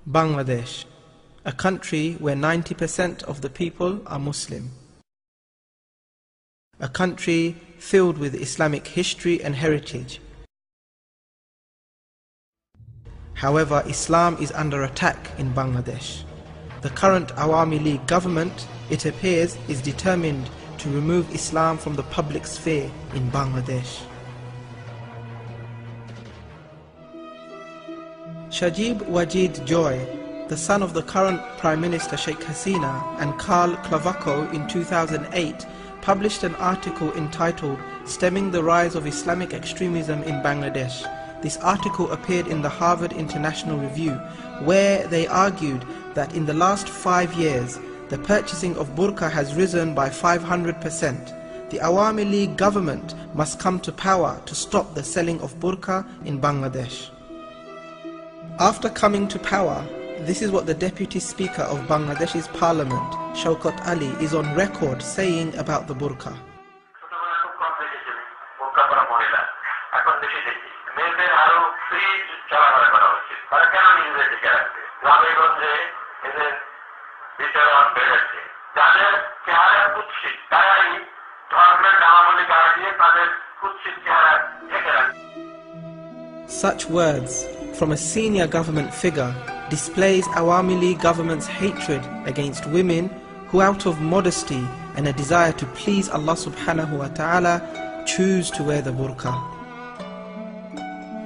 Bangladesh, a country where 90% of the people are Muslim. A country filled with Islamic history and heritage. However, Islam is under attack in Bangladesh. The current Awami League government, it appears, is determined to remove Islam from the public sphere in Bangladesh. Shajib Wajid Joy, the son of the current Prime Minister Sheikh Hasina, and Karl Clavacco in 2008 published an article entitled "Stemming the Rise of Islamic Extremism in Bangladesh." This article appeared in the Harvard International Review, where they argued that in the last 5 years, the purchasing of burqa has risen by 500%. The Awami League government must come to power to stop the selling of burqa in Bangladesh. After coming to power, this is what the Deputy Speaker of Bangladesh's Parliament, Shaukat Ali, is on record saying about the burqa. Such words from a senior government figure displays Awami League government's hatred against women who, out of modesty and a desire to please Allah subhanahu wa ta'ala, choose to wear the burqa.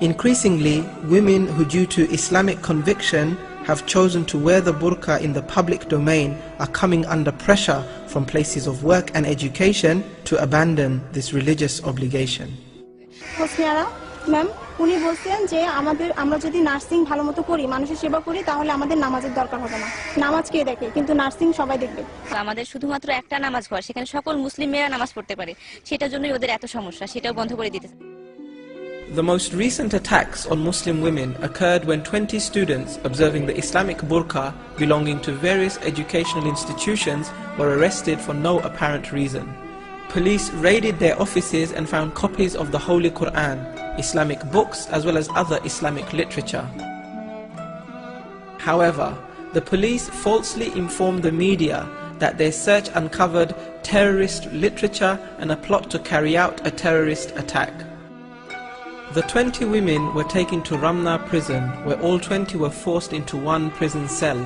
Increasingly, women who, due to Islamic conviction, have chosen to wear the burqa in the public domain are coming under pressure from places of work and education to abandon this religious obligation. Ma'am উনি বলছেন যে আমরা যদি nursing ভালোমতো করি, মানুষের সেবা করি, তাহলে আমাদের নামাজের দরকার হবে না। নামাজ কে দেখে, কিন্তু নার্সিং সবাই দেখবে। আমাদের শুধুমাত্র একটা নামাজ ঘর, সেখানে সকল মুসলিম মেয়েরা নামাজ পড়তে পারে, সেটার জন্যই ওদের এত সমস্যা, সেটাও বন্ধ করে দিতে। The most recent attacks on Muslim women occurred when 20 students observing the Islamic burqa belonging to various educational institutions were arrested for no apparent reason. Police raided their offices and found copies of the Holy Quran, Islamic books, as well as other Islamic literature. However, the police falsely informed the media that their search uncovered terrorist literature and a plot to carry out a terrorist attack. The 20 women were taken to Ramna prison, where all 20 were forced into one prison cell.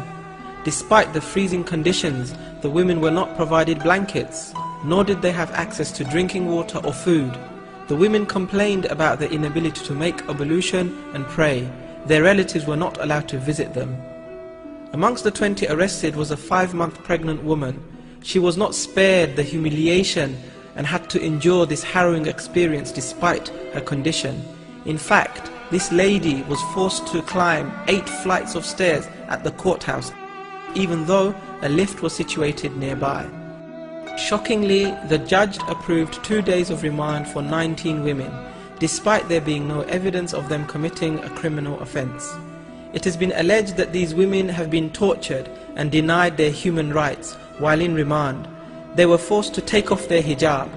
Despite the freezing conditions, the women were not provided blankets, nor did they have access to drinking water or food. The women complained about their inability to make ablution and pray. Their relatives were not allowed to visit them. Amongst the 20 arrested was a 5-month pregnant woman. She was not spared the humiliation and had to endure this harrowing experience despite her condition. In fact, this lady was forced to climb 8 flights of stairs at the courthouse, even though a lift was situated nearby. Shockingly, the judge approved 2 days of remand for 19 women, despite there being no evidence of them committing a criminal offence. It has been alleged that these women have been tortured and denied their human rights while in remand. They were forced to take off their hijab.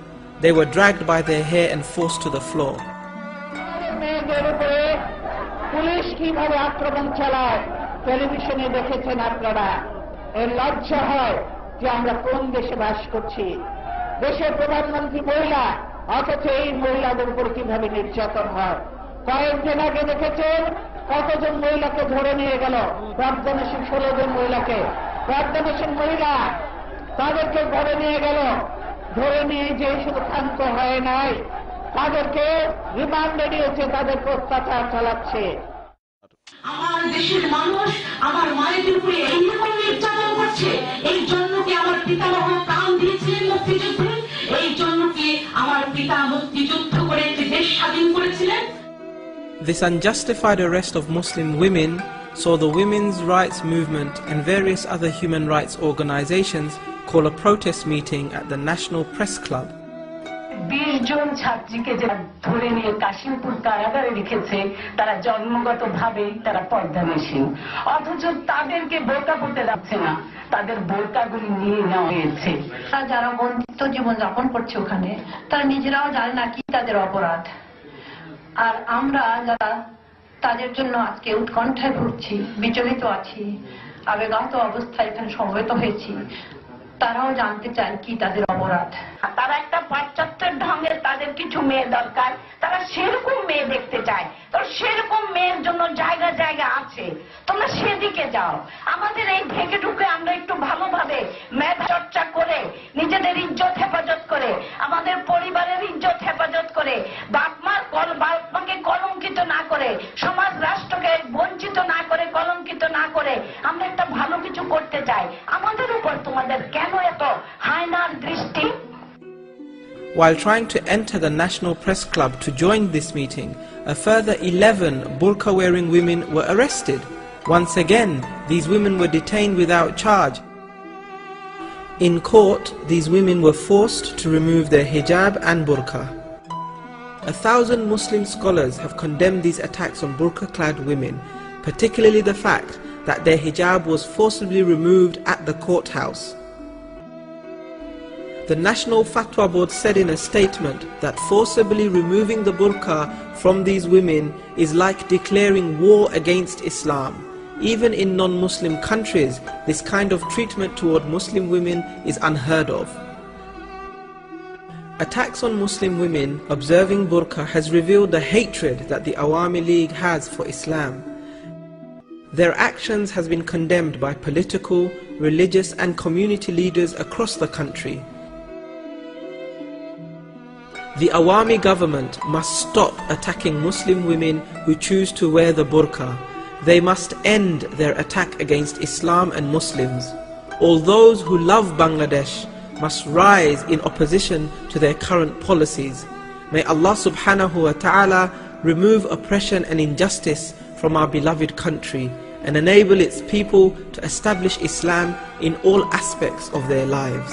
They were dragged by their hair and forced to the floor. যে আমরা কোন দেশে বাস করছি, দেশের প্রধানমন্ত্রী মহিলা, অথচ এই মহিলাদের উপর কিভাবে নির্যাতন হয়। কয়েকদিন আগে দেখেছেন কতজন মহিলাকে ধরে নিয়ে গেল, প্রার্থনাশীল 16 জন মহিলাকে, প্রার্থনাশীল মহিলা, তাদেরকে ধরে নিয়ে গেল। ধরে নিয়ে যে শুধু ক্ষান্ত হয় নাই, তাদেরকে রিমান্ডে নিয়েছে, তাদেরকে অত্যাচার চালাচ্ছে। আমার দেশের মানুষ আমার মায়েদের উপরে এইরকম নির্যাতন করছে, এই জন্য কি আমার পিতামহ প্রাণ দিয়েছিলেন মুক্তিযুদ্ধে? এই জন্য কি আমার পিতা মুক্তিযুদ্ধ করে দেশ স্বাধীন করেছিলেন? This unjustified arrest of Muslim women saw the women's rights movement and various other human rights organizations call a protest meeting at the National Press Club. 20 জন ছাত্রীকে যারা ধরে নিয়ে কাশিমপুর কারাগারে রেখেছে, তারা জন্মগতভাবেই তারা পর্দানসীন, অথচ তাদেরকে বোরকা পরতে যাচ্ছে না, তাদের বোরকাগুলি নিয়ে নেওয়া হয়েছে। যারা বঞ্চিত জীবন যাপন করছে ওখানে, তারা নিজেরাও জানে না কি তাদের অপরাধ। আর আমরা যারা তাদের জন্য আজকে উৎকণ্ঠায় ভুগছি, বিচলিত আছি, আবেগাহত অবস্থায় এখানে সমবেত হয়েছি। তারাও জানতে চায় কি তাদের অপরাধ। তারা একটা পাশ্চাত্যের ঢঙের তাদের কিছু মেয়ে দরকার, তারা সেরকম মেয়ে দেখতে চায়। তো সেরকম মেয়ের জন্য জায়গা জায়গা আছে, তোমরা সেদিকে যাও। আমাদের এই ঢেকে ঢুকে আমরা একটু ভালোভাবে মেধা চর্চা করে, নিজেদের ইজ্জত হেফাজত করে, আমাদের পরিবারের ইজ্জত হেফাজত করে, বাপমাকে কলঙ্কিত না করে, সমাজ রাষ্ট্রকে বঞ্চিত না করে, কলঙ্কিত না করে আমরা একটা ভালো কিছু করতে চাই। আমাদের উপর তোমাদের কেন এত হায়নার দৃষ্টি? While trying to enter the National Press Club to join this meeting, a further 11 burqa-wearing women were arrested. Once again, these women were detained without charge. In court, these women were forced to remove their hijab and burqa. 1,000 Muslim scholars have condemned these attacks on burqa-clad women, particularly the fact that their hijab was forcibly removed at the courthouse. The National Fatwa Board said in a statement that forcibly removing the burqa from these women is like declaring war against Islam. Even in non-Muslim countries, this kind of treatment toward Muslim women is unheard of. Attacks on Muslim women observing burqa has revealed the hatred that the Awami League has for Islam. Their actions has been condemned by political, religious and community leaders across the country. The Awami government must stop attacking Muslim women who choose to wear the burqa. They must end their attack against Islam and Muslims. All those who love Bangladesh must rise in opposition to their current policies. May Allah subhanahu wa ta'ala remove oppression and injustice from our beloved country and enable its people to establish Islam in all aspects of their lives.